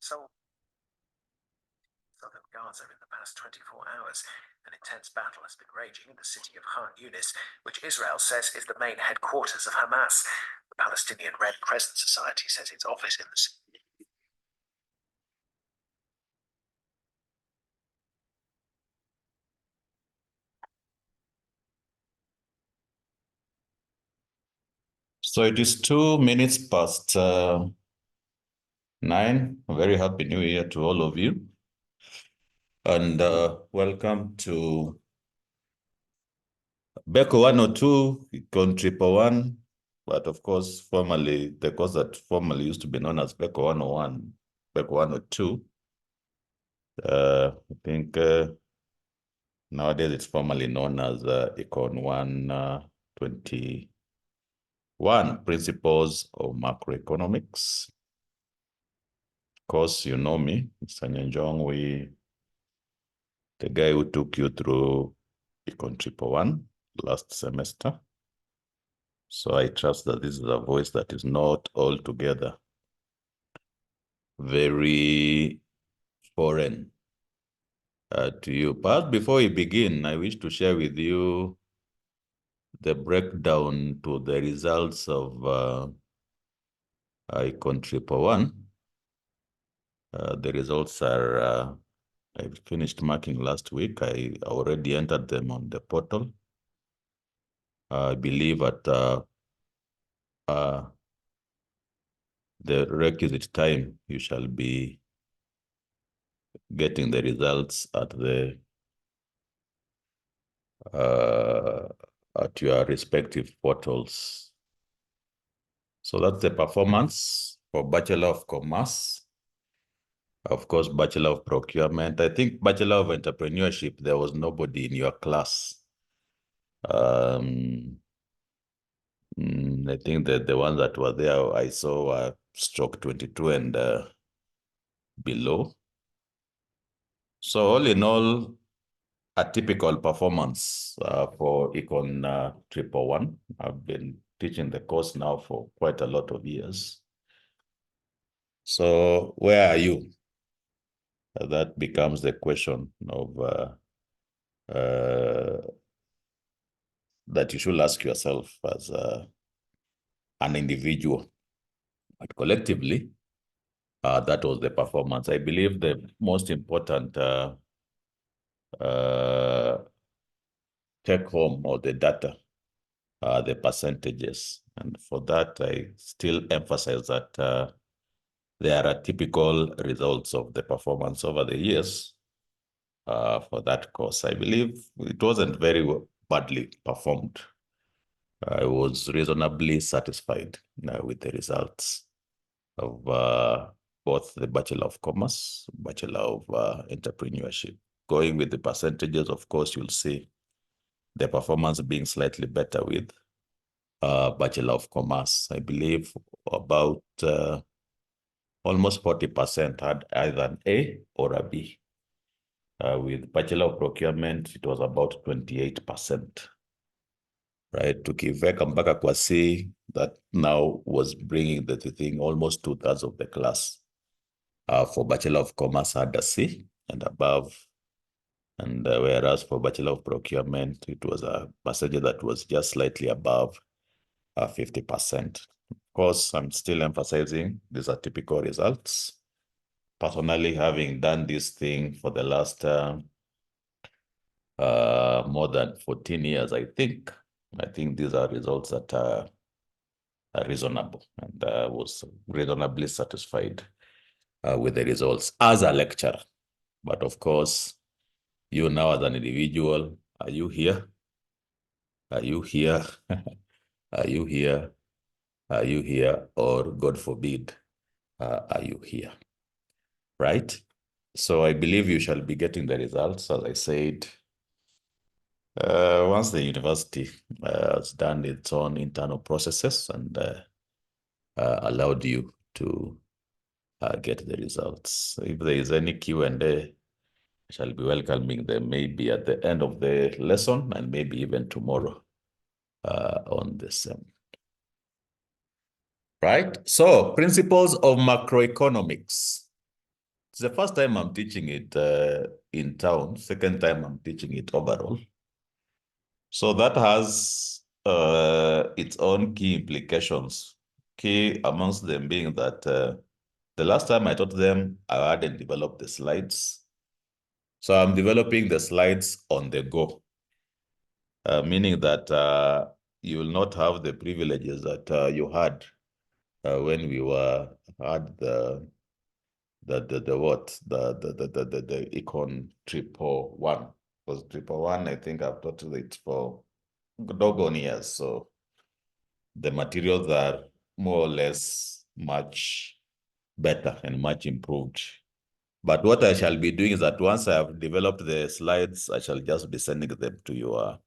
So, Southern Gaza in the past 24 hours. An intense battle has been raging in the city of Khan Yunis, which Israel says is the main headquarters of Hamas. The Palestinian Red Crescent Society says its office in the city. So it is 2 minutes past 9. A very happy new year to all of you. And welcome to Beko 102, ECON 111. But of course, formerly, the course that formerly used to be known as Beko 101, Beko 102. I think nowadays it's formally known as ECON 121, Principles of Macroeconomics. Of course, you know me, Mr. Nyanjong, the guy who took you through ECON 111 last semester. So I trust that this is a voice that is not altogether very foreign to you. But before we begin, I wish to share with you the breakdown to the results of ECON 111. The results are, I finished marking last week. I already entered them on the portal. I believe at the requisite time, you shall be getting the results at your respective portals. So that's the performance for Bachelor of Commerce. Of course, Bachelor of Procurement. I think Bachelor of Entrepreneurship, there was nobody in your class. I think that the ones that were there, I saw were stroke 22 and below. So all in all, a typical performance for ECON 111. I've been teaching the course now for quite a lot of years. So where are you? That becomes the question of that you should ask yourself as an individual. But collectively, that was the performance. I believe the most important take home or the data, the percentages. And for that, I still emphasize that there are typical results of the performance over the years for that course. I believe it wasn't very badly performed. I was reasonably satisfied with the results of both the Bachelor of Commerce, Bachelor of Entrepreneurship. Going with the percentages, of course, you'll see the performance being slightly better with Bachelor of Commerce. I believe about almost 40% had either an A or a B. With Bachelor of Procurement, it was about 28%. Right, tukiveka mpaka kwa C, that now was bringing the thing almost 2/3 of the class. For Bachelor of Commerce had a C and above, and whereas for Bachelor of Procurement, it was a percentage that was just slightly above 50%. Of course, I'm still emphasizing these are typical results. Personally, having done this thing for the last more than 14 years, I think these are results that are reasonable, and was reasonably satisfied with the results as a lecturer. But of course, you now as an individual, are you here? Are you here? Are you here? Are you here? Or God forbid, are you here? Right? So I believe you shall be getting the results, as I said, once the university has done its own internal processes and allowed you to get the results. If there is any Q&A, I shall be welcoming them maybe at the end of the lesson and maybe even tomorrow on the same. Right? So, principles of macroeconomics. It's the first time I'm teaching it in town, second time I'm teaching it overall. So that has its own key implications. Key amongst them being that the last time I taught them, I hadn't developed the slides. So I'm developing the slides on the go, meaning that you will not have the privileges that you had when we had the ECON 111. Because 111, I think I've taught it for doggone years. So the materials are more or less much better and much improved. But what I shall be doing is that once I have developed the slides, I shall just be sending them to your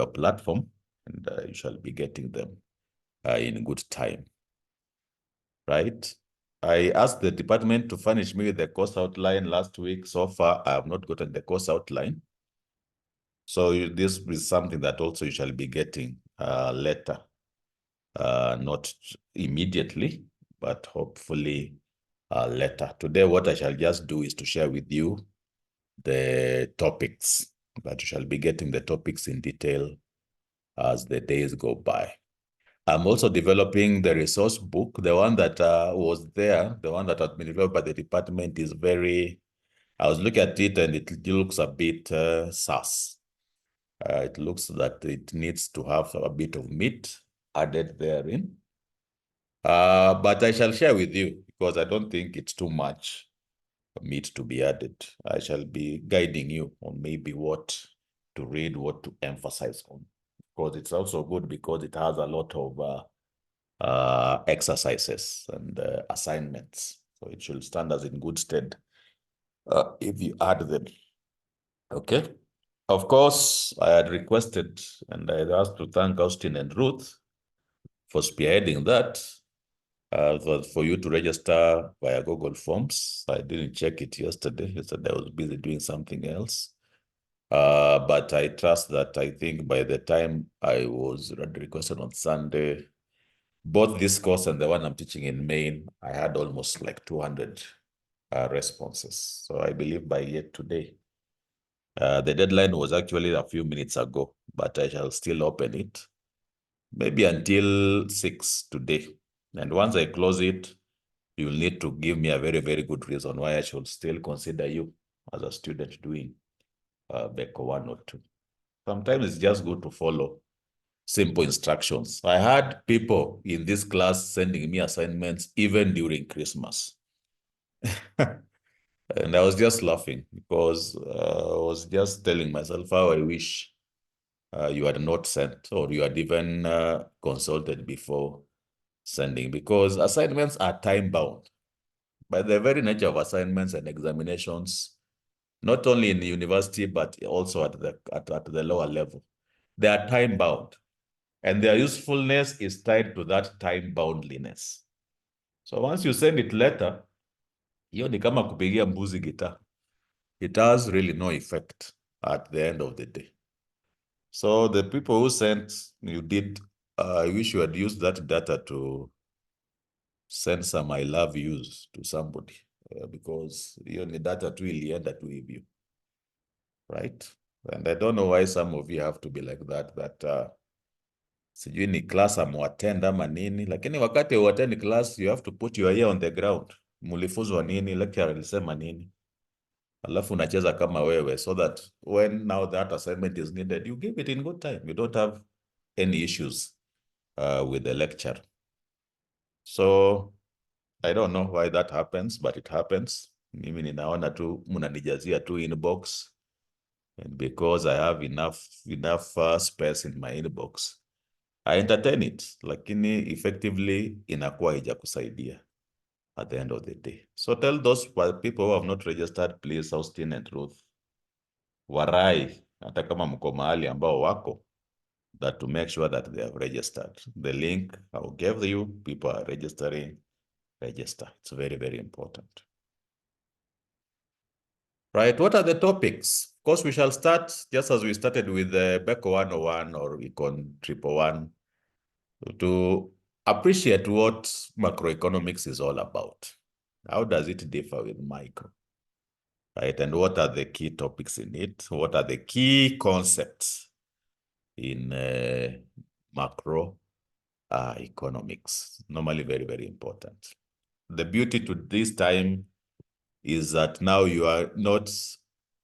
platform, and you shall be getting them in good time, right? I asked the department to furnish me with the course outline last week. So far, I have not gotten the course outline. So this is something that also you shall be getting later, not immediately, but hopefully later. Today, what I shall just do is to share with you the topics, but you shall be getting the topics in detail as the days go by. I'm also developing the resource book. The one that was there, the one that has been developed by the department is I was looking at it and it looks a bit sus. It looks that it needs to have a bit of meat added therein. But I shall share with you because I don't think it's too much meat to be added. I shall be guiding you on maybe what to read, what to emphasize on. Because it's also good because it has a lot of exercises and assignments. So it should stand us in good stead if you add them. Okay. Of course, I had requested and I had asked to thank Austin and Ruth for spearheading that. For you to register via Google Forms. I didn't check it yesterday. Yesterday I was busy doing something else. But I trust that I think by the time I was requested on Sunday, both this course and the one I'm teaching in Maine, I had almost like 200 responses. So I believe by yet today. The deadline was actually a few minutes ago, but I shall still open it. Maybe until 6 today. And once I close it, you'll need to give me a very, very good reason why I should still consider you as a student doing BECO 1 or 2. Sometimes it's just good to follow simple instructions. I had people in this class sending me assignments even during Christmas. And I was just laughing because I was just telling myself how I wish you had not sent or you had even consulted before sending, because assignments are time bound. By the very nature of assignments and examinations, not only in the university, but also at the lower level, they are time bound. And their usefulness is tied to that time boundliness. So once you send it later, hiyo ni kama kupigia mbuzi gitaa. It has really no effect at the end of the day. So the people who sent, I wish you had used that data to send some I love yous to somebody, because hiyo ni data tu ilienda tu hivyo, right? And I don't know why some of you have to be like that sijui ni class amuattend ama nini, lakini wakati uattend class you have to put your ear on the ground. Mulifuzwa nini, lecturer alisema nini, alafu unacheza kama wewe, so that when now that assignment is needed, you give it in good time. You don't have any issues with the lecture. So I don't know why that happens, but it happens. Mimi ninaona tu mnanijazia tu inbox, and because I have enough space in my inbox, I entertain it, lakini effectively inakuwa haijakusaidia at the end of the day. So tell those people who have not registered, please, Austin and Ruth, warai, hata kama mko mahali ambao wako, that to make sure that they have registered. The link I'll give you, people are registering, register. It's very, very important. Right, what are the topics? Of course, we shall start just as we started with the BECO 101 or ECON 111 to appreciate what macroeconomics is all about. How does it differ with micro? Right, and what are the key topics in it? What are the key concepts in macro economics? Normally very, very important. The beauty to this time is that now you are not,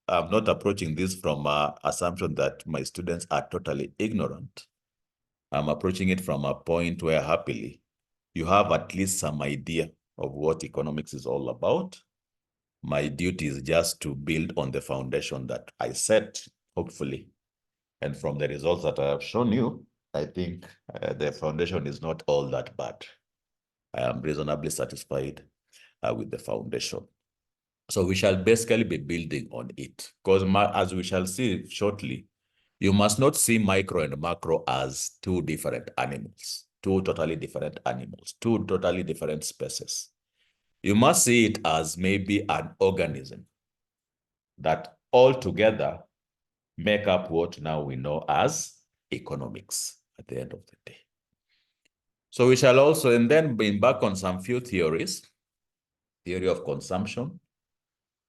I'm not approaching this from an assumption that my students are totally ignorant. I'm approaching it from a point where happily you have at least some idea of what economics is all about. My duty is just to build on the foundation that I set, hopefully. And from the results that I have shown you, I think the foundation is not all that bad. I am reasonably satisfied with the foundation. So we shall basically be building on it, because as we shall see shortly, you must not see micro and macro as two different animals, two totally different animals, two totally different species. You must see it as maybe an organism that all together make up what now we know as economics at the end of the day. So we shall also, and then bring back on some few theories, theory of consumption,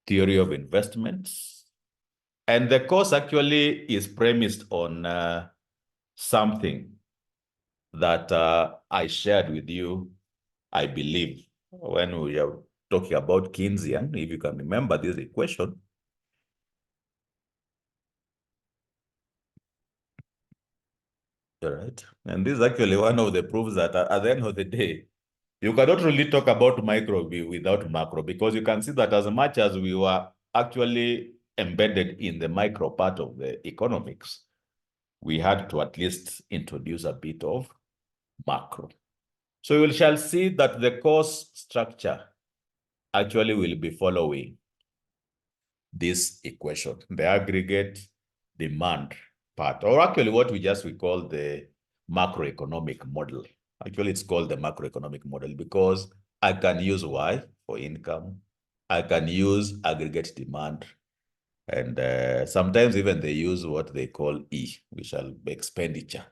theory of investments. And the course actually is premised on something that I shared with you, I believe, when we are talking about Keynesian, if you can remember this equation. All right. And this is actually one of the proofs that at the end of the day, you cannot really talk about micro without macro, because you can see that as much as we were actually embedded in the micro part of the economics, we had to at least introduce a bit of macro. So we shall see that the course structure actually will be following this equation, the aggregate demand part, or actually what we call the macroeconomic model. Actually, it's called the macroeconomic model because I can use Y for income. I can use aggregate demand. And sometimes even they use what they call E, which shall be expenditure.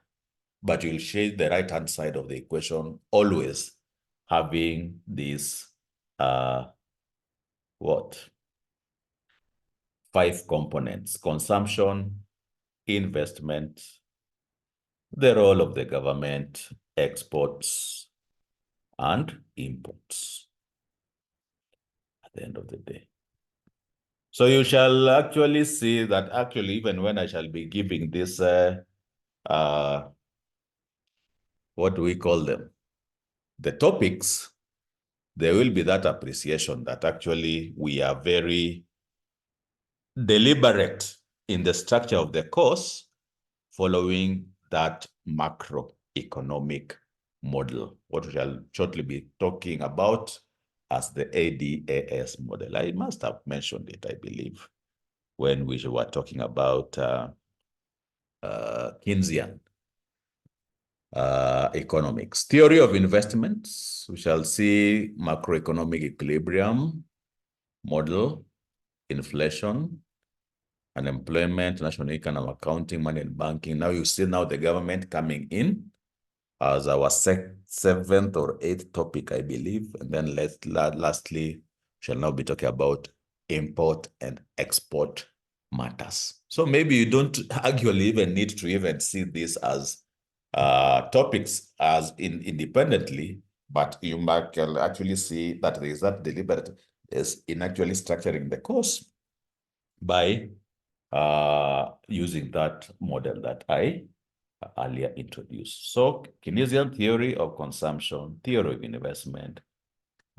But you'll shade the right-hand side of the equation, always having this, what? 5 components: consumption, investment, the role of the government, exports, and imports at the end of the day. So you shall actually see that actually, even when I shall be giving this, what do we call them? The topics, there will be that appreciation that actually we are very deliberate in the structure of the course following that macroeconomic model, what we shall shortly be talking about as the ADAS model. I must have mentioned it, I believe, when we were talking about Keynesian economics. Theory of investments, we shall see macroeconomic equilibrium model, inflation, unemployment, national income, accounting, money and banking. Now you see now the government coming in as our 7th or 8th topic, I believe. And then lastly, we shall now be talking about import and export matters. So maybe you don't actually even need to even see this as topics as independently, but you might actually see that there is that deliberate is in actually structuring the course by using that model that I earlier introduced. So Keynesian theory of consumption, theory of investment,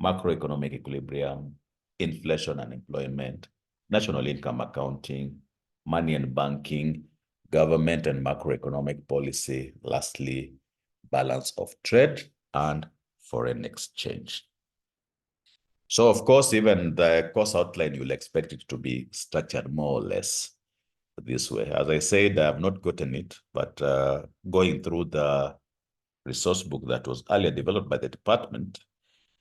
macroeconomic equilibrium, inflation and employment, national income accounting, money and banking, government and macroeconomic policy, lastly, balance of trade and foreign exchange. So of course, even the course outline, you'll expect it to be structured more or less this way. As I said, I have not gotten it, but going through the resource book that was earlier developed by the department,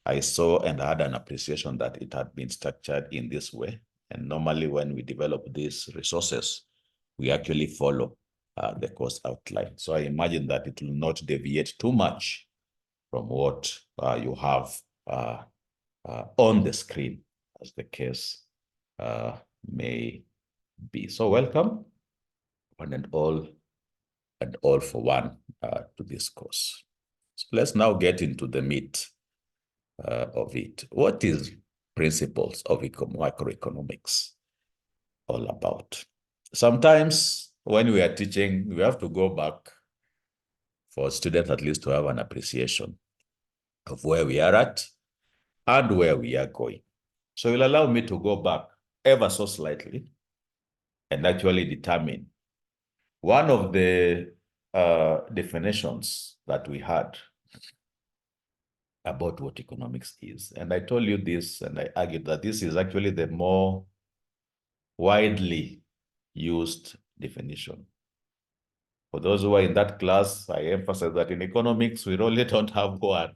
I saw and had an appreciation that it had been structured in this way. And normally when we develop these resources, we actually follow the course outline. So I imagine that it will not deviate too much from what you have on the screen, as the case may be. So welcome, one and all for one to this course. So let's now get into the meat of it. What is principles of macroeconomics all about? Sometimes when we are teaching, we have to go back for students at least to have an appreciation of where we are at and where we are going. So you'll allow me to go back ever so slightly and actually determine one of the definitions that we had about what economics is. And I told you this, and I argued that this is actually the more widely used definition. For those who are in that class, I emphasize that in economics, we really don't have one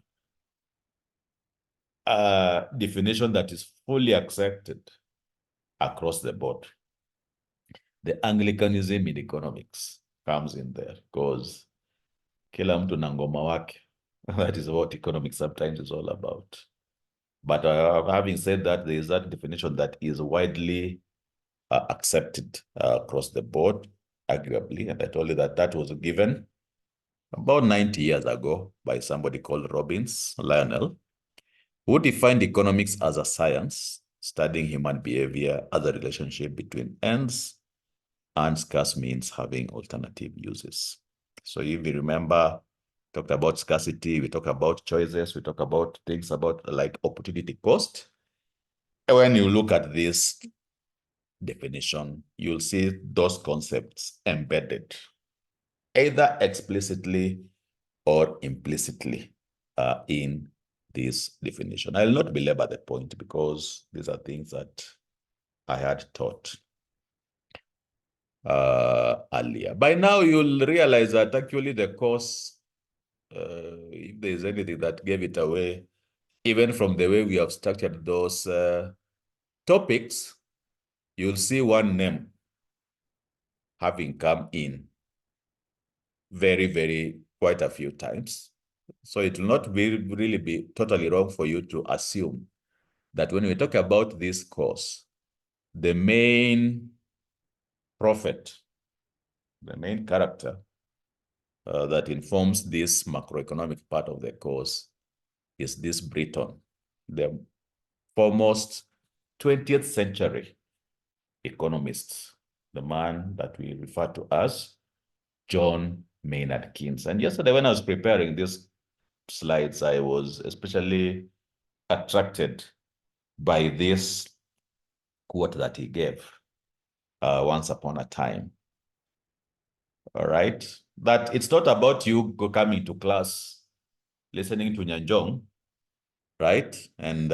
definition that is fully accepted across the board. The Anglicanism in economics comes in there because kila mtu na ngoma wake. That is what economics sometimes is all about. But having said that, there is that definition that is widely accepted across the board, arguably. And I told you that that was given about 90 years ago by somebody called Lionel, who defined economics as a science studying human behavior as a relationship between ends and scarce means having alternative uses. So if you remember, talked about scarcity, we talk about choices, we talk about things about like opportunity cost. And when you look at this definition, you'll see those concepts embedded either explicitly or implicitly in this definition. I'll not belabor the point because these are things that I had taught earlier. By now, you'll realize that actually the course, if there's anything that gave it away, even from the way we have structured those topics, you'll see one name having come in very, quite a few times. So it will not really be totally wrong for you to assume that when we talk about this course, the main prophet, the main character that informs this macroeconomic part of the course is this Briton, the foremost 20th century economist, the man that we refer to as John Maynard Keynes. And yesterday when I was preparing these slides, I was especially attracted by this quote that he gave once upon a time. All right, that it's not about you coming to class, listening to Nyanjong, right? And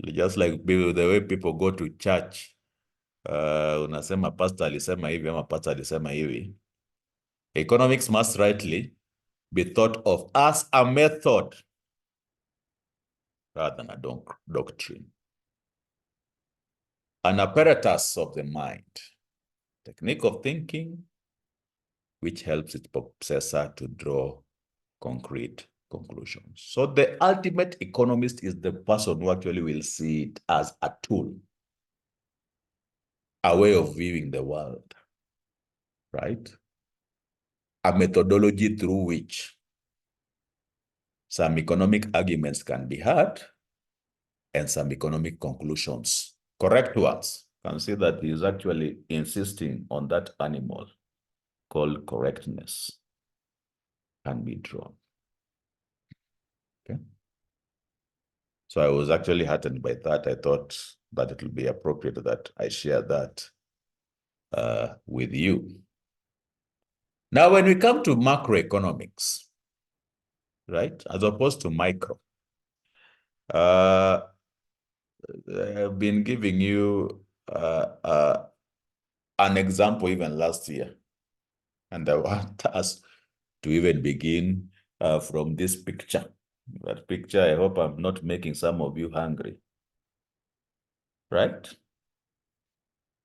just like the way people go to church, unasema pastor alisema hivi ama pastor alisema hivi. Economics must rightly be thought of as a method rather than a doctrine. An apparatus of the mind, technique of thinking, which helps its possessor to draw concrete conclusions. So the ultimate economist is the person who actually will see it as a tool, a way of viewing the world, right? A methodology through which some economic arguments can be had and some economic conclusions, correct ones, can see that he is actually insisting on that animal called correctness can be drawn. Okay. So I was actually heartened by that. I thought that it will be appropriate that I share that with you. Now, when we come to macroeconomics, right, as opposed to micro, I've been giving you an example even last year, and I want us to even begin from this picture. That picture, I hope I'm not making some of you hungry, right?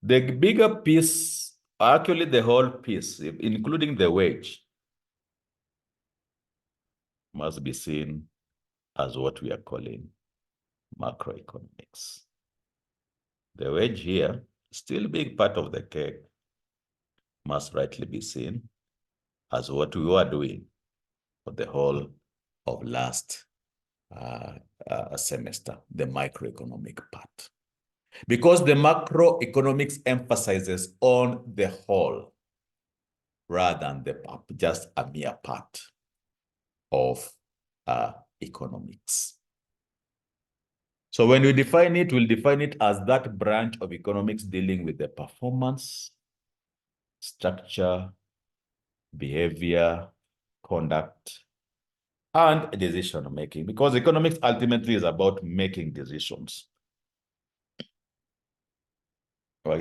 The bigger piece, actually the whole piece, including the wage, must be seen as what we are calling macroeconomics. The wage here, still being part of the cake, must rightly be seen as what we were doing for the whole of last semester, the microeconomic part. Because the macroeconomics emphasizes on the whole rather than just a mere part of economics. So when we define it, we'll define it as that branch of economics dealing with the performance, structure, behavior, conduct, and decision making, because economics ultimately is about making decisions.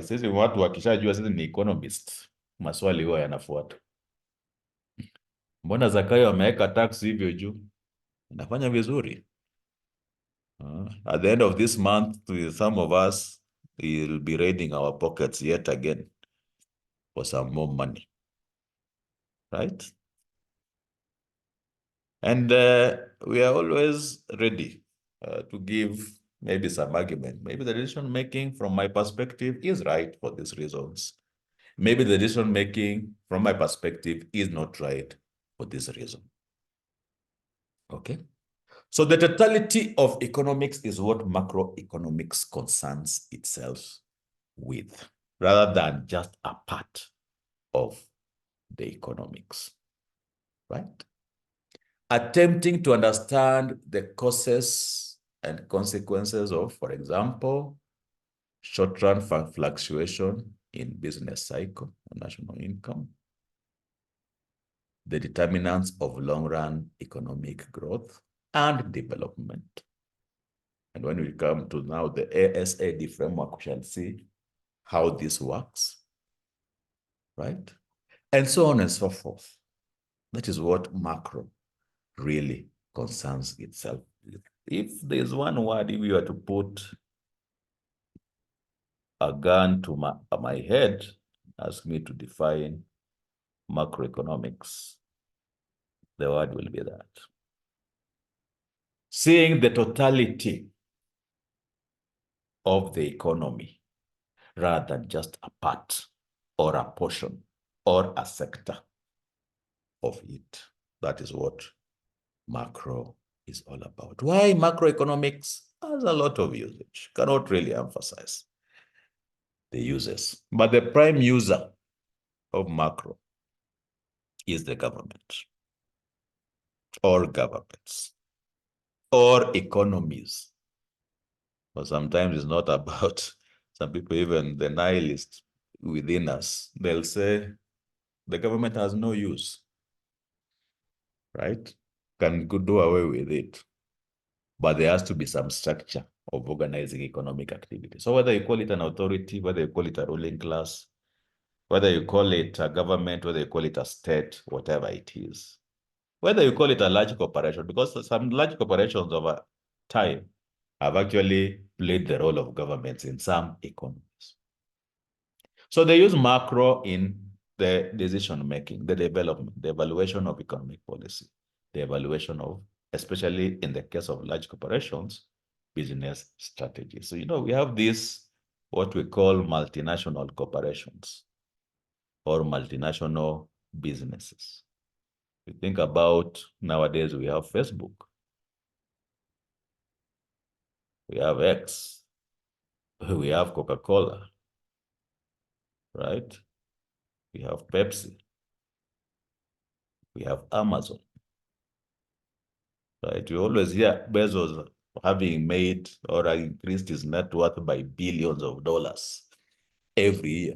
Sisi watu wakishajua sisi ni economist, maswali huwa yanafuata. Mbona Zakayo ameweka tax hivyo juu? Inafanya vizuri. At the end of this month, some of us will be raiding our pockets yet again for some more money, right? And we are always ready to give maybe some argument. Maybe the decision making from my perspective is right for these reasons. Maybe the decision making from my perspective is not right for this reason. Okay. So the totality of economics is what macroeconomics concerns itself with, rather than just a part of the economics, right? Attempting to understand the causes and consequences of, for example, short-run fluctuation in business cycle, national income, the determinants of long-run economic growth and development. And when we come to now the ASAD framework, we shall see how this works, right? And so on and so forth. That is what macro really concerns itself with. If there's one word, if you were to put a gun to my head, ask me to define macroeconomics, the word will be that. Seeing the totality of the economy rather than just a part or a portion or a sector of it. That is what macro is all about. Why macroeconomics has a lot of usage. Cannot really emphasize the uses. But the prime user of macro is the government or governments or economies. But sometimes it's not about, some people, even the nihilists within us, they'll say the government has no use, right? Can do away with it. But there has to be some structure of organizing economic activity. So whether you call it an authority, whether you call it a ruling class, whether you call it a government, whether you call it a state, whatever it is, whether you call it a large corporation, because some large corporations over time have actually played the role of governments in some economies. So they use macro in the decision-making, the development, the evaluation of economic policy, the evaluation of, especially in the case of large corporations, business strategy. So, we have this, what we call multinational corporations or multinational businesses. You think about nowadays, we have Facebook, we have X, we have Coca-Cola, right? We have Pepsi, we have Amazon, right? You always hear Bezos having made or increased his net worth by billions of dollars every year,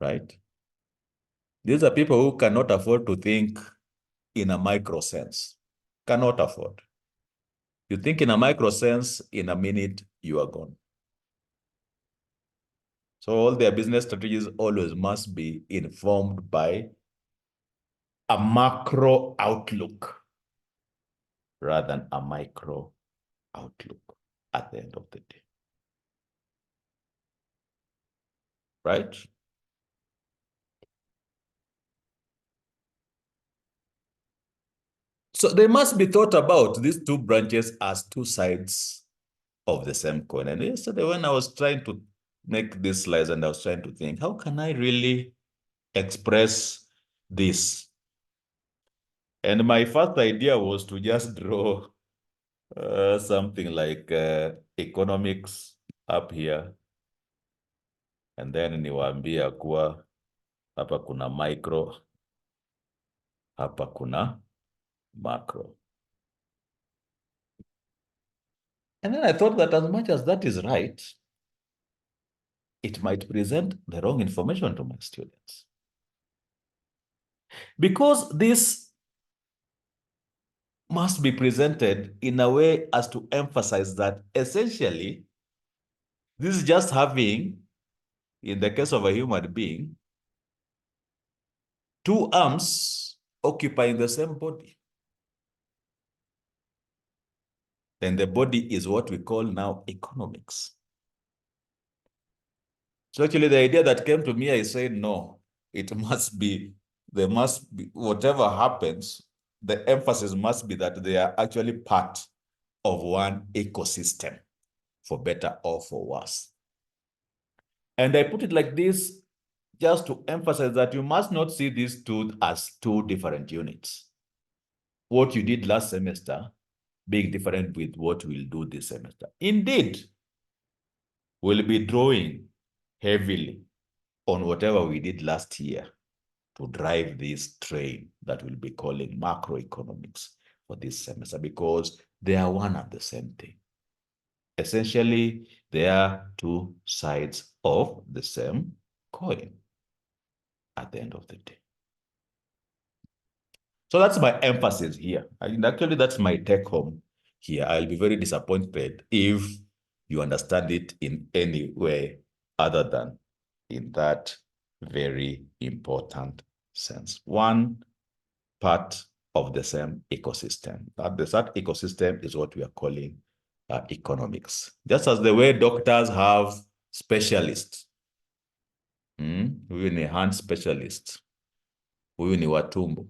right? These are people who cannot afford to think in a micro sense, cannot afford. You think in a micro sense, in a minute, you are gone. So all their business strategies always must be informed by a macro outlook rather than a micro outlook at the end of the day. Right? So they must be thought about, these two branches, as two sides of the same coin. And yesterday when I was trying to make these slides and I was trying to think, how can I really express this? And my first idea was to just draw something like economics up here. And then niwaambia kuwa hapa kuna micro, hapa kuna macro. And then I thought that as much as that is right, it might present the wrong information to my students. Because this must be presented in a way as to emphasize that essentially, this is just having, in the case of a human being, two arms occupying the same body. And the body is what we call now economics. So actually the idea that came to me, I said, no, it must be, there must be, whatever happens, the emphasis must be that they are actually part of one ecosystem, for better or for worse. And I put it like this, just to emphasize that you must not see these two as two different units. What you did last semester being different with what we'll do this semester. Indeed, we'll be drawing heavily on whatever we did last year to drive this train that we'll be calling macroeconomics for this semester, because they are one and the same thing. Essentially, they are two sides of the same coin at the end of the day. So that's my emphasis here. And actually, that's my take home here. I'll be very disappointed if you understand it in any way other than in that very important sense. One part of the same ecosystem. That ecosystem is what we are calling economics. Just as the way doctors have specialists. Huyu ni hand specialist. Huyu ni wa tumbo.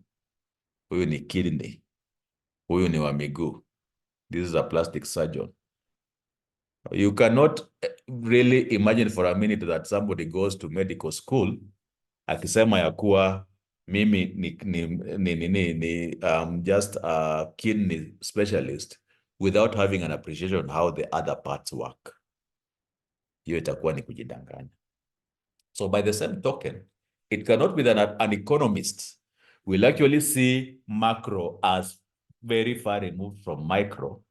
Huyu ni kidney. Huyu ni wa miguu. This is a plastic surgeon. You cannot really imagine for a minute that somebody goes to medical school akisema ya kuwa mimi ni just a kidney specialist without having an appreciation on how the other parts work. Hiyo itakuwa ni kujidanganya. So by the same token, it cannot be that an economist will actually see macro as very far removed from micro,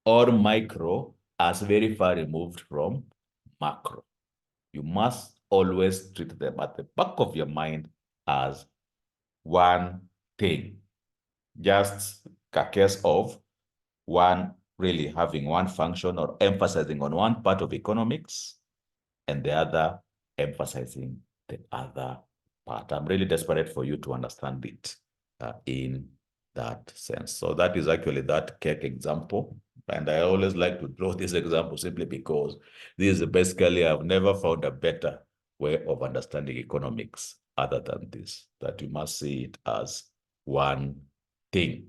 or micro as very far removed from macro. You must always treat them at the back of your mind as one thing. Just a case of one really having one function or emphasizing on one part of economics and the other emphasizing the other part. I'm really desperate for you to understand it in that sense. So that is actually that cake example. And I always like to draw this example simply because this is basically, I've never found a better way of understanding economics other than this, that you must see it as one thing,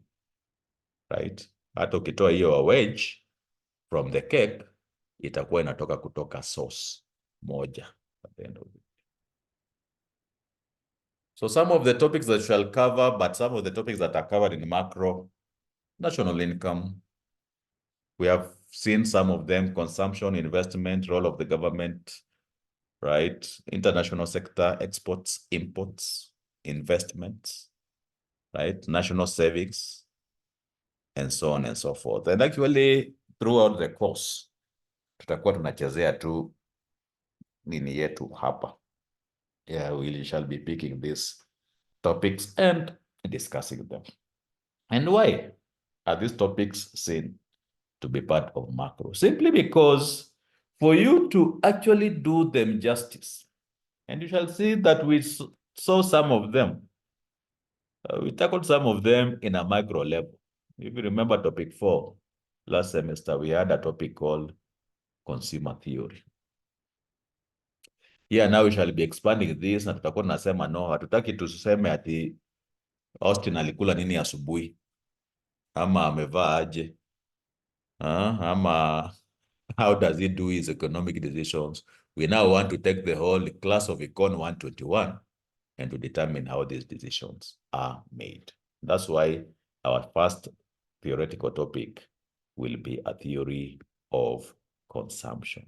right? Hata ukitoa hiyo wedge from the cake, itakuwa inatoka kutoka source moja at the end of it. So some of the topics that shall cover, but some of the topics that are covered in macro, national income. We have seen some of them: consumption, investment, role of the government, right? International sector, exports, imports, investments, right? National savings, and so on and so forth. And actually, throughout the course, tutakuwa tunachezea tu nini yetu hapa. Yeah, we shall be picking these topics and discussing them. And why are these topics seen to be part of macro? Simply because for you to actually do them justice, and you shall see that we saw some of them, we tackled some of them in a micro level. If you remember topic 4, last semester, we had a topic called consumer theory. Yeah, now we shall be expanding this, na tutakuwa tunasema no, hatutaki tuseme ati Austin alikula nini asubuhi. ama amevaa aje, ama how does he do his economic decisions? We now want to take the whole class of Econ 121 and to determine how these decisions are made. That's why our first theoretical topic will be a theory of consumption.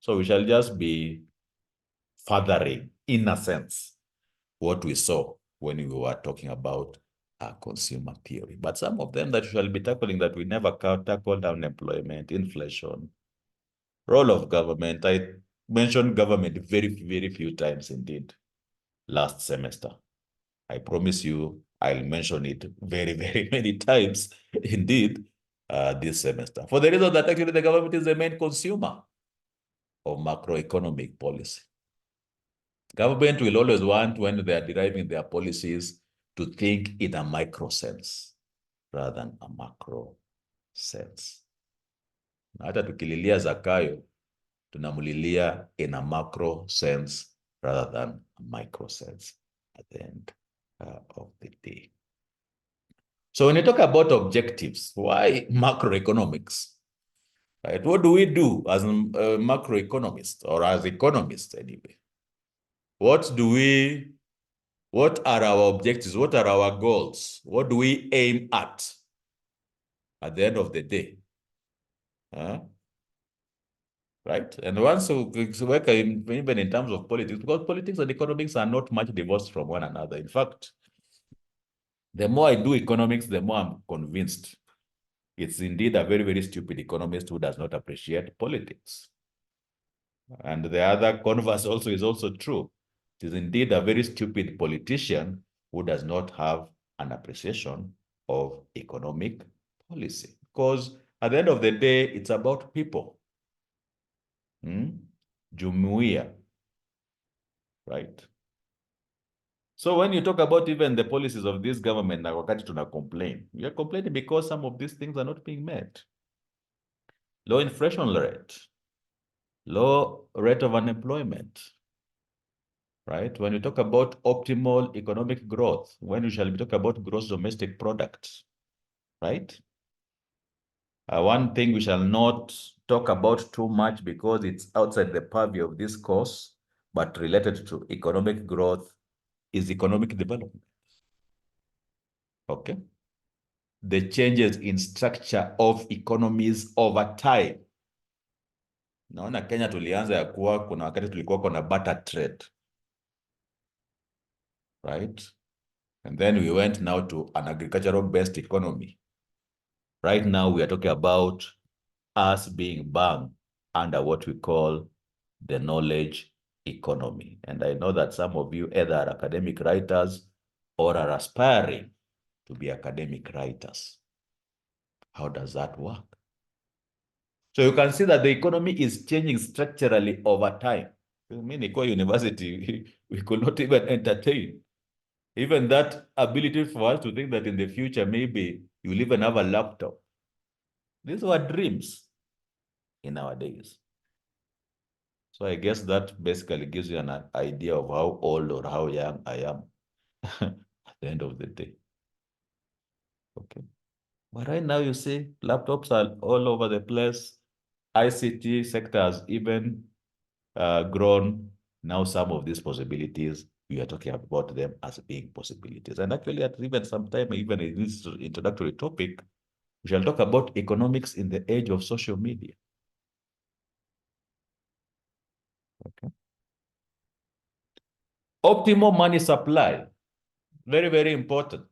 So we shall just be furthering, in a sense, what we saw when we were talking about consumer theory. But some of them that we shall be tackling that we never tackled: unemployment, inflation, role of government. I mentioned government very, very few times indeed last semester. I promise you I'll mention it very, very many times indeed this semester. For the reason that actually the government is the main consumer of macroeconomic policy. Government will always want, when they are deriving their policies, to think in a micro sense rather than a macro sense. Na hata tukililia Zakayo, tunamlilia in a macro sense rather than a micro sense at the end of the day. So when you talk about objectives, why macroeconomics? Right? What do we do as macroeconomists, or as economists anyway? What are our objectives? What are our goals? What do we aim at the end of the day? Right? And once we work even in terms of politics, because politics and economics are not much divorced from one another. In fact, the more I do economics, the more I'm convinced it's indeed a very, very stupid economist who does not appreciate politics. And the other converse also is also true. It is indeed a very stupid politician who does not have an appreciation of economic policy. Because at the end of the day, it's about people. Jumuia, right? So when you talk about even the policies of this government, na wakati tuna complain, we are complaining because some of these things are not being met. Low inflation rate, low rate of unemployment, right? When you talk about optimal economic growth, when you shall be talking about gross domestic product, right? One thing we shall not talk about too much because it's outside the purview of this course, but related to economic growth, is economic development. Okay? The changes in structure of economies over time. Naona Kenya tulianza ya kuwa kuna wakati tulikuwa kuna barter trade. Right? And then we went now to an agricultural based economy. Right now we are talking about us being banned under what we call the knowledge economy. And I know that some of you either are academic writers or are aspiring to be academic writers. How does that work? So you can see that the economy is changing structurally over time. I mean, Eco University, we could not even entertain. Even that ability for us to think that in the future, maybe you'll even have a laptop. These were dreams in our days. So I guess that basically gives you an idea of how old or how young I am at the end of the day. Okay. But right now you see laptops are all over the place. ICT sector has even grown. Now some of these possibilities, we are talking about them as being possibilities. And actually at even some time, even in this introductory topic, we shall talk about economics in the age of social media. Okay. Optimal money supply, very, very important.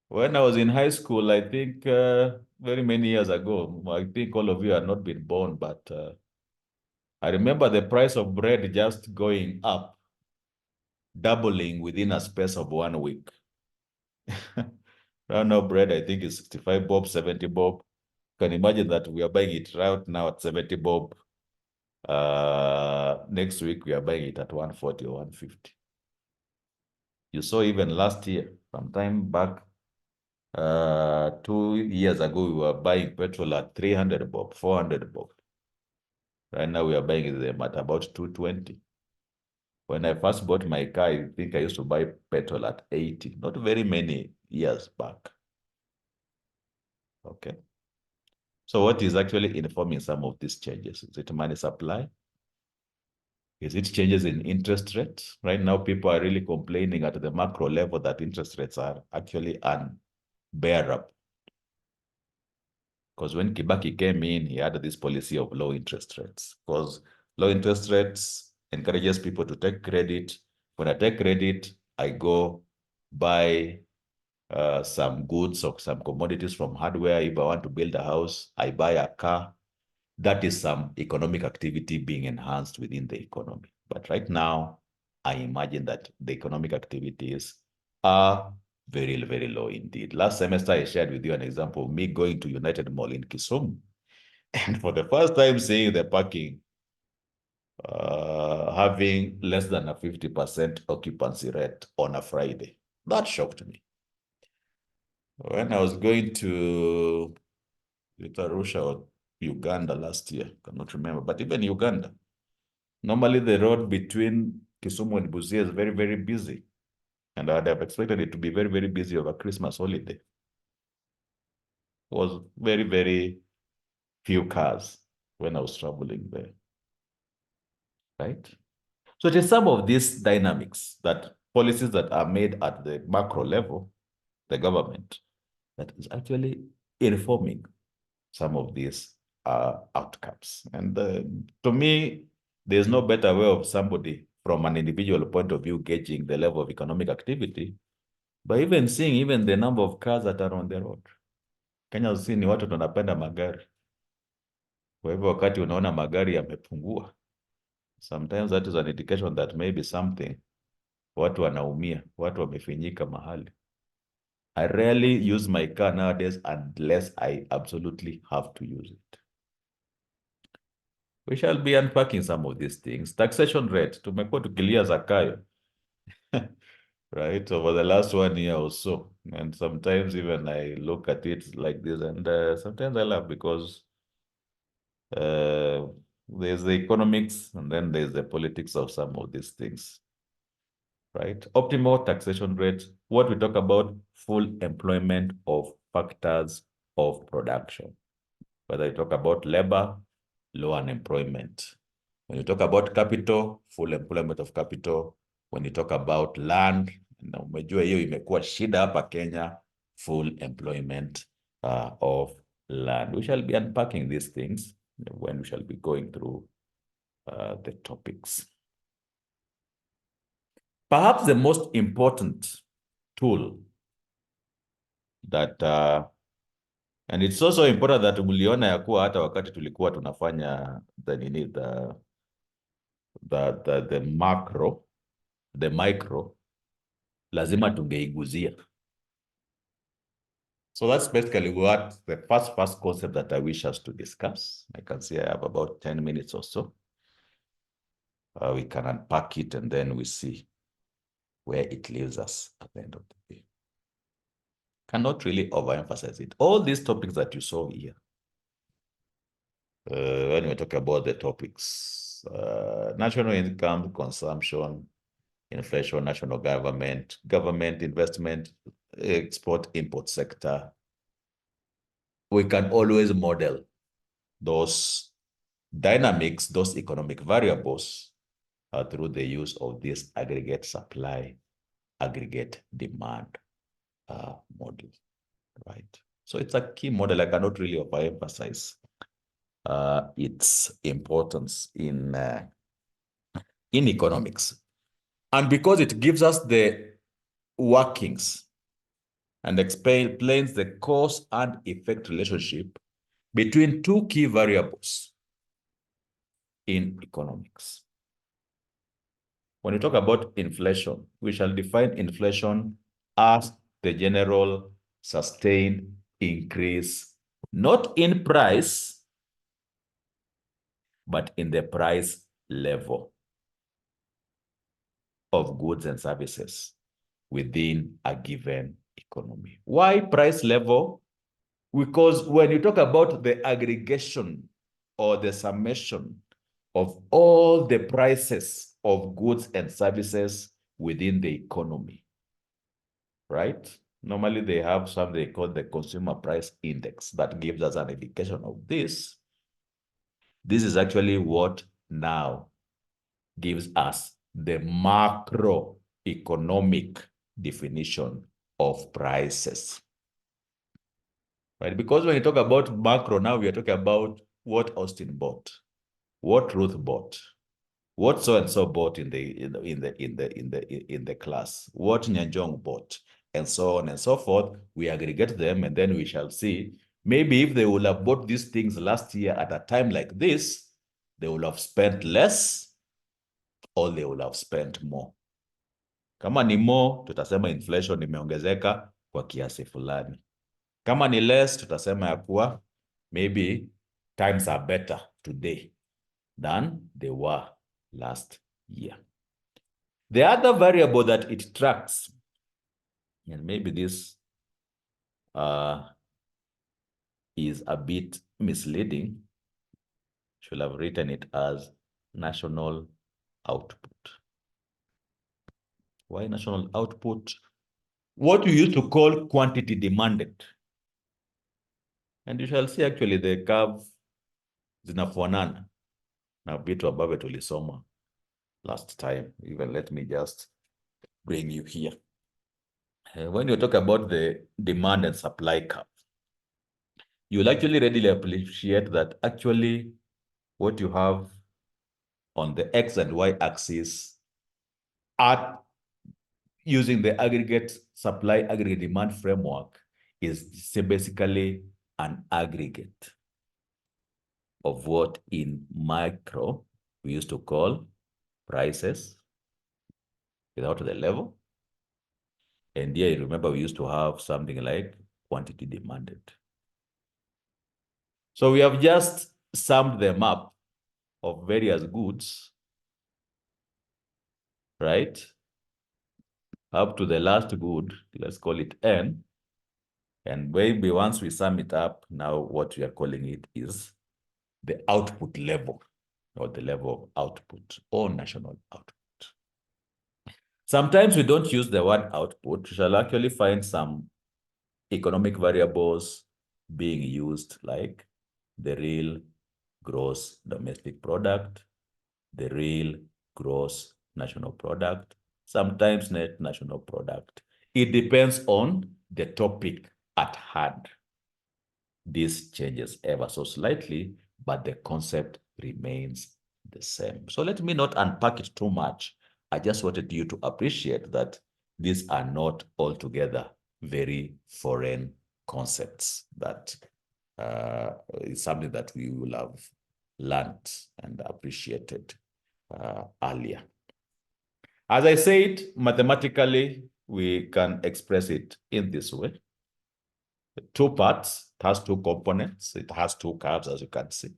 When I was in high school, I think very many years ago, I think all of you had not been born, but I remember the price of bread just going up, doubling within a space of 1 week. Right now, bread, I think, is 65 bob, 70 bob. You can imagine that we are buying it right now at 70 bob. Next week, we are buying it at 140 or 150. You saw even last year, sometime back, 2 years ago, we were buying petrol at 300 bob, 400 bob. Right now, we are buying them at about 220. When I first bought my car, I think I used to buy petrol at 80, not very many years back. Okay. So what is actually informing some of these changes? Is it money supply? Is it changes in interest rates? Right now, people are really complaining at the macro level that interest rates are actually unbearable. Because when Kibaki came in, he had this policy of low interest rates. Because low interest rates encourages people to take credit. When I take credit, I go buy some goods or some commodities from hardware. If I want to build a house, I buy a car. That is some economic activity being enhanced within the economy. But right now, I imagine that the economic activities are very, very low indeed. Last semester, I shared with you an example of me going to United Mall in Kisumu. And for the first time, seeing the parking having less than a 50% occupancy rate on a Friday. That shocked me. When I was going to Arusha or Uganda last year, cannot remember, but even Uganda, normally the road between Kisumu and Busia is very, very busy. And I'd have expected it to be very, very busy over Christmas holiday. It was very, very few cars when I was traveling there, right? So it is some of these dynamics that policies that are made at the macro level, the government, that is actually informing some of these outcomes. And to me, there's no better way of somebody from an individual point of view gauging the level of economic activity by even seeing even the number of cars that are on the road. Kenya usini ni watu tunapenda magari. Kwa hivyo wakati unaona magari yamepungua, sometimes that is an indication that maybe something, watu wanaumia, watu wamefinyika mahali. I rarely use my car nowadays unless I absolutely have to use it. We shall be unpacking some of these things. Taxation rate, tumekuwa tukilia Zakayo, right, over the last 1 year or so. And sometimes even I look at it like this and sometimes I laugh because there's the economics and then there's the politics of some of these things, right? Optimal taxation rate, what we talk about, full employment of factors of production. Whether you talk about labor, low unemployment. When you talk about capital, full employment of capital. When you talk about land, na umejua hiyo imekuwa shida hapa Kenya, full employment of land. We shall be unpacking these things when we shall be going through the topics. Perhaps the most important tool that and it's also important that mliona ya kuwa hata wakati tulikuwa tunafanya the macro, the micro, lazima tungeiguzia. So that's basically what the first concept that I wish us to discuss. I can see I have about 10 minutes or so. We can unpack it and then we see where it leaves us at the end of the day. Cannot really overemphasize it. All these topics that you saw here, when we talk about the topics, national income, consumption, inflation, national government, government investment, export, import sector, we can always model those dynamics, those economic variables through the use of this aggregate supply, aggregate demand model, right? So it's a key model. I cannot really overemphasize its importance in economics. And because it gives us the workings and explains the cause and effect relationship between two key variables in economics. When we talk about inflation, we shall define inflation as the general sustained increase, not in price, but in the price level of goods and services within a given economy. Why price level? Because when you talk about the aggregation or the summation of all the prices of goods and services within the economy, right? Normally they have something they call the consumer price index that gives us an indication of this. This is actually what now gives us the macroeconomic definition of prices. Right? Because when you talk about macro, now we are talking about what Austin bought, what Ruth bought, what so and so bought in the class, what Nyanjong bought, and so on and so forth. We aggregate them, and then we shall see maybe if they will have bought these things last year at a time like this, they will have spent less or they will have spent more. Kama ni more, tutasema inflation imeongezeka kwa kiasi fulani. Kama ni less, tutasema ya kuwa maybe times are better today than they were last year. The other variable that it tracks, and maybe this is a bit misleading, should have written it as national output. Why national output? What we used to call quantity demanded. And you shall see actually the curve zinafanana na vitu ambavyo tulisoma last time. Even let me just bring you here. When you talk about the demand and supply curve, you'll actually readily appreciate that actually what you have on the X and Y axis at using the aggregate supply, aggregate demand framework is basically an aggregate of what in micro we used to call prices without the level. And here, remember, we used to have something like quantity demanded. So we have just summed them up of various goods, right? Up to the last good, let's call it N. And maybe once we sum it up, now what we are calling it is the output level or the level of output or national output. Sometimes we don't use the word output. We shall actually find some economic variables being used like the real gross domestic product, the real gross national product, sometimes net national product. It depends on the topic at hand. This changes ever so slightly, but the concept remains the same. So let me not unpack it too much. I just wanted you to appreciate that these are not altogether very foreign concepts that is something that we will have learned and appreciated earlier. As I said, mathematically, we can express it in this way. Two parts, it has two components, it has two curves, as you can see.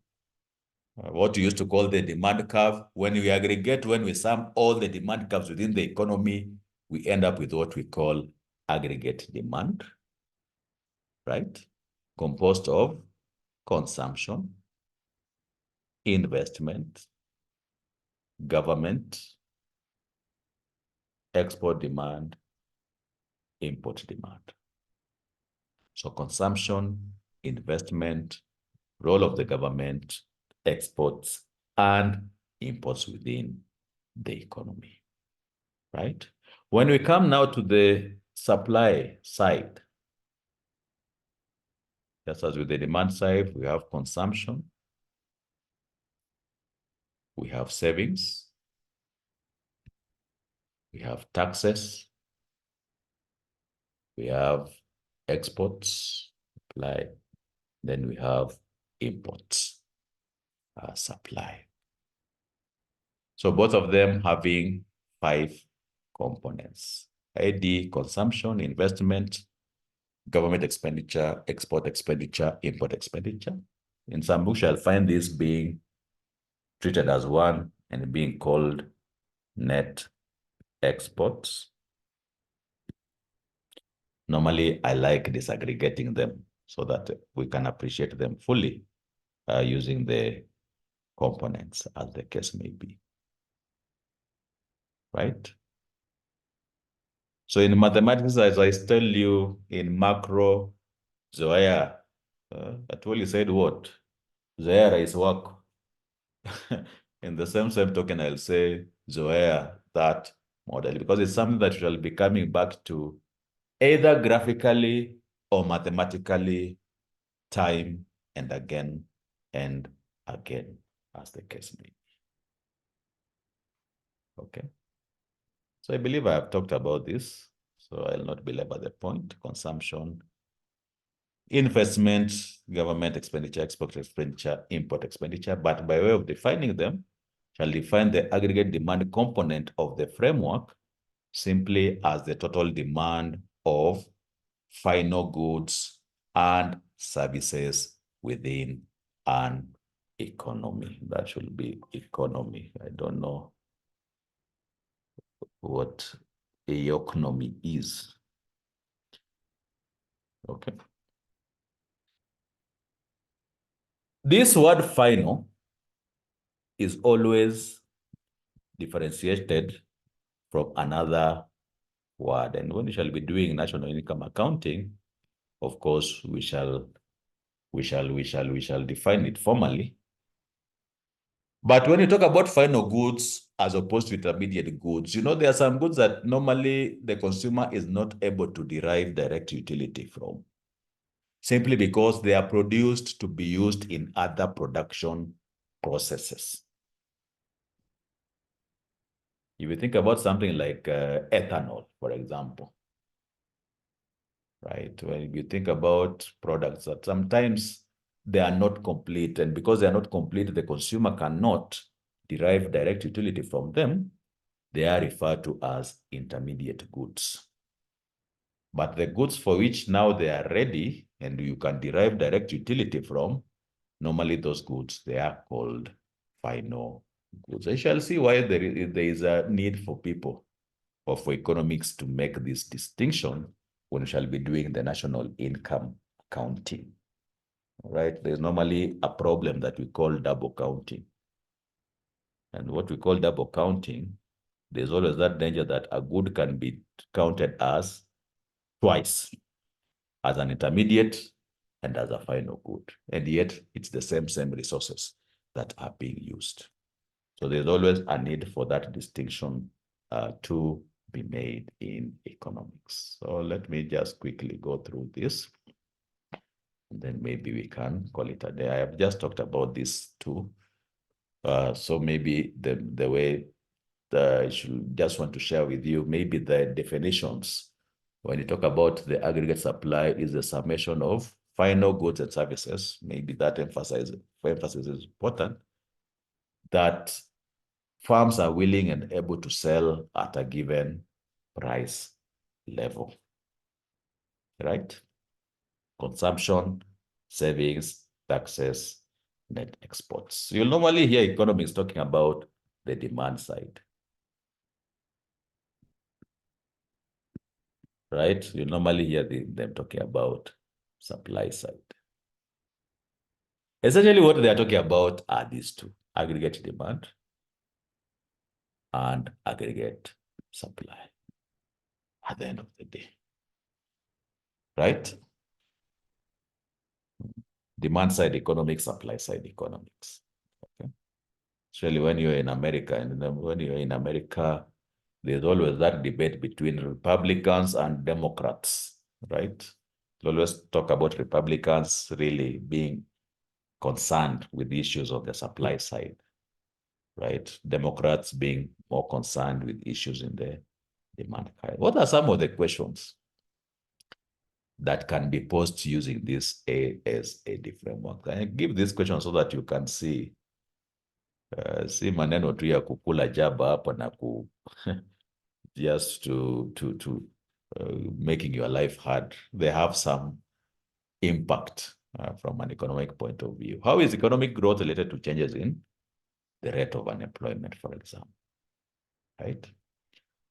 What we used to call the demand curve, when we aggregate, when we sum all the demand curves within the economy, we end up with what we call aggregate demand, right? Composed of consumption, investment, government, export demand, import demand. So consumption, investment, role of the government, exports, and imports within the economy, right? When we come now to the supply side, just as with the demand side, we have consumption, we have savings, we have taxes, we have exports, supply, then we have imports, supply. So both of them having 5 components: ID, consumption, investment, government expenditure, export expenditure, import expenditure. In some books, I'll find this being treated as one and being called net exports. Normally, I like disaggregating them so that we can appreciate them fully using the components as the case may be, right? So in mathematics, as I tell you, in macro, Zoea, at all you said what? Zoea is work. In the same token, I'll say Zoea, that model, because it's something that shall be coming back to either graphically or mathematically, time and again, as the case may be. Okay. So I believe I have talked about this, so I'll not belabor the point. Consumption, investment, government expenditure, export expenditure, import expenditure, but by way of defining them, shall define the aggregate demand component of the framework simply as the total demand of final goods and services within an economy. That should be economy. I don't know what economy is. Okay. This word final is always differentiated from another word. And when we shall be doing national income accounting, of course, we shall define it formally. But when you talk about final goods as opposed to intermediate goods, there are some goods that normally the consumer is not able to derive direct utility from, simply because they are produced to be used in other production processes. If you think about something like ethanol, for example, right? When you think about products that sometimes they are not complete, and because they are not complete, the consumer cannot derive direct utility from them, they are referred to as intermediate goods. But the goods for which now they are ready and you can derive direct utility from, normally those goods, they are called final goods. I shall see why there is a need for people or for economics to make this distinction when we shall be doing the national income counting. Right? There's normally a problem that we call double counting. And what we call double counting, there's always that danger that a good can be counted as twice, as an intermediate and as a final good. And yet it's the same resources that are being used. So there's always a need for that distinction to be made in economics. So let me just quickly go through this. And then maybe we can call it a day. I have just talked about this too. So maybe the way I should just want to share with you, maybe the definitions. When you talk about the aggregate supply is the summation of final goods and services. Maybe that emphasis is important, that firms are willing and able to sell at a given price level, right? Consumption, savings, taxes, net exports. You'll normally hear economists talking about the demand side, right? You normally hear them talking about supply side. Essentially, what they are talking about are these two: aggregate demand and aggregate supply at the end of the day, right? Demand side economics, supply side economics. Okay. Especially when you're in America, and when you're in America, there's always that debate between Republicans and Democrats, right? We always talk about Republicans really being concerned with the issues of the supply side, right? Democrats being more concerned with issues in the demand side. What are some of the questions that can be posed using this ASAD framework? I give this question so that you can see si maneno tu ya kukula jaba hapa na just to making your life hard. They have some impact from an economic point of view. How is economic growth related to changes in the rate of unemployment, for example, right?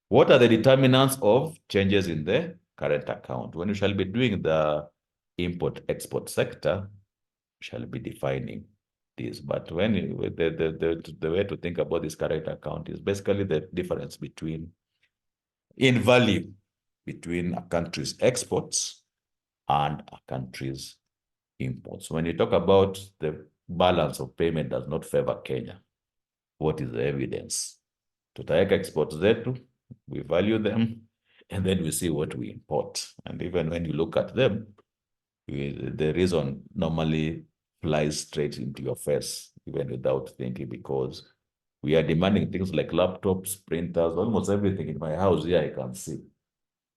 What are the determinants of changes in the current account? When we shall be doing the import-export sector, we shall be defining this. But when the way to think about this current account is basically the difference between in value between a country's exports and a country's imports. When you talk about the balance of payment does not favor Kenya, what is the evidence? Tutaweka exports zetu, we value them, and then we see what we import. And even when you look at them, the reason normally flies straight into your face, even without thinking, because we are demanding things like laptops, printers, almost everything in my house here I can see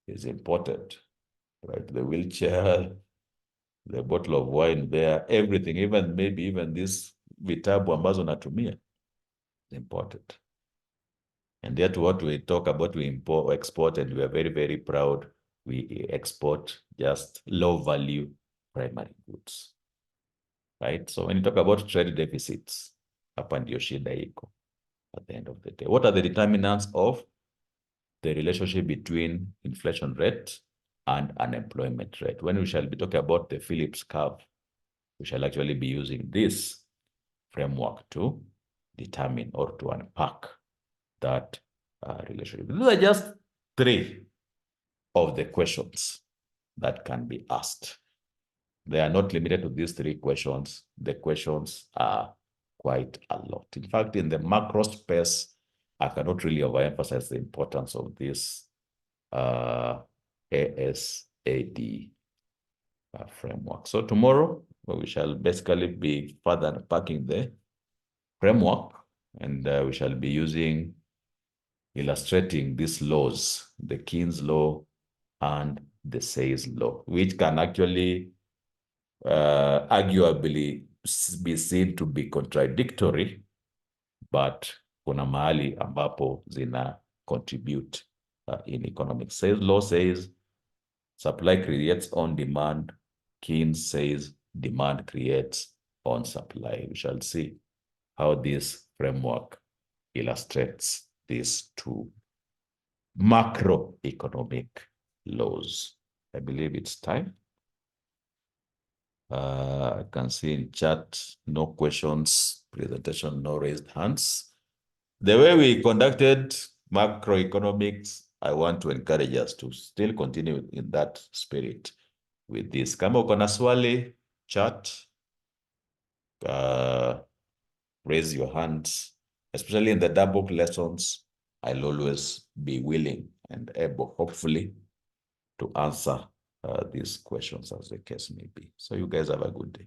is imported, right? The wheelchair, the bottle of wine there, everything, even maybe even this vitabu ambazo natumia, imported. And yet what we talk about, we import, export, and we are very, very proud. We export just low value primary goods, right? So when you talk about trade deficits, hapa ndio shida iko at the end of the day. What are the determinants of the relationship between inflation rate and unemployment rate? When we shall be talking about the Phillips curve, we shall actually be using this framework to determine or to unpack that relationship. These are just 3 of the questions that can be asked. They are not limited to these 3 questions. The questions are quite a lot. In fact, in the macro space, I cannot really overemphasize the importance of this ASAD framework. So tomorrow, we shall basically be further unpacking the framework, and we shall be illustrating these laws, the Keynes law and the Say's law, which can actually arguably be seen to be contradictory, but kuna mahali ambapo zina contribute in economics. Say's law says supply creates on demand. Keynes says demand creates on supply. We shall see how this framework illustrates these 2 macroeconomic laws. I believe it's time. I can see in chat, no questions, presentation, no raised hands. The way we conducted macroeconomics, I want to encourage us to still continue in that spirit with this. Kama uko na swali, chat, raise your hands, especially in the double lessons. I'll always be willing and able, hopefully, to answer these questions as the case may be. So you guys have a good day.